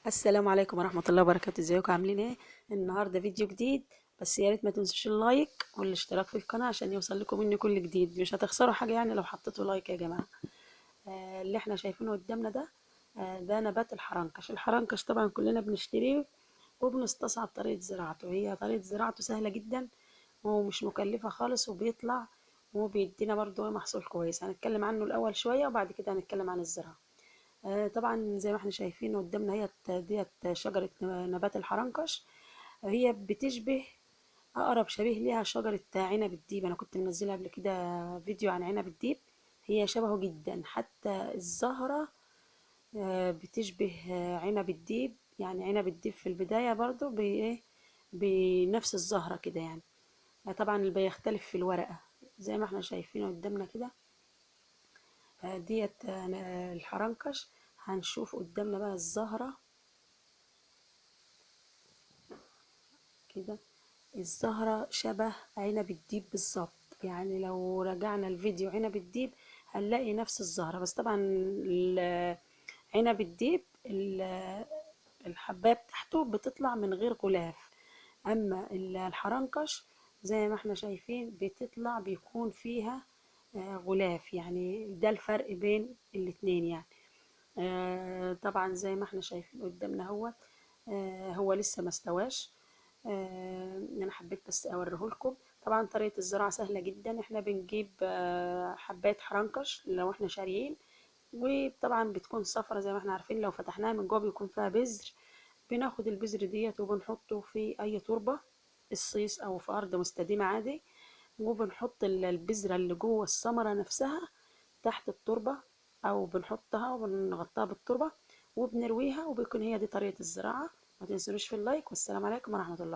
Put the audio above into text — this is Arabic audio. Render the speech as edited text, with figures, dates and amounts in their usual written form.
السلام عليكم ورحمة الله وبركاته. ازيكم عاملين ايه؟ النهارده فيديو جديد، بس يا ريت ما تنسوش اللايك والاشتراك في القناة عشان يوصل لكم مني كل جديد. مش هتخسروا حاجة يعني لو حطيتوا لايك يا جماعة. اللي احنا شايفينه قدامنا ده ده نبات الحرنكش. الحرنكش طبعا كلنا بنشتريه وبنستصعب طريقة زراعته. هي طريقة زراعته سهلة جدا ومش مكلفة خالص، وبيطلع وبيدينا برضو محصول كويس. هنتكلم عنه الأول شوية وبعد كده هنتكلم عن الزراعة. طبعا زي ما احنا شايفين قدامنا هي ديت شجرة نبات الحرنكش. هي بتشبه أقرب شبيه ليها شجرة عنب الديب. أنا كنت منزلها قبل كده فيديو عن عنب الديب. هي شبهه جدا، حتى الزهرة بتشبه عنب الديب. يعني عنب الديب في البداية برضو بنفس الزهرة كده يعني. طبعا اللي بيختلف في الورقة زي ما احنا شايفين قدامنا كده. ديت الحرنكش. هنشوف قدامنا بقى الزهرة كده. الزهرة شبه عنب الديب بالظبط، يعني لو رجعنا الفيديو عنب الديب هنلاقي نفس الزهرة. بس طبعا عنب الديب الحباية بتاعته بتطلع من غير غلاف، اما الحرنكش زي ما احنا شايفين بتطلع بيكون فيها غلاف. يعني ده الفرق بين الاتنين يعني. طبعا زي ما احنا شايفين قدامنا هو لسه ما استواش. انا حبيت بس اوريه لكم. طبعا طريقة الزراعة سهلة جدا. احنا بنجيب حبات حرنكش لو احنا شاريين، وطبعا بتكون صفرة زي ما احنا عارفين. لو فتحناها من جوه بيكون فيها بذر. بناخد البذر ديت وبنحطه في اي تربة، الصيص او في ارض مستديمة عادي، وبنحط البذرة اللي جوه الثمرة نفسها تحت التربة، او بنحطها وبنغطيها بالتربة وبنرويها. وبيكون هي دي طريقة الزراعة. ما تنسونيش في اللايك، والسلام عليكم ورحمة الله.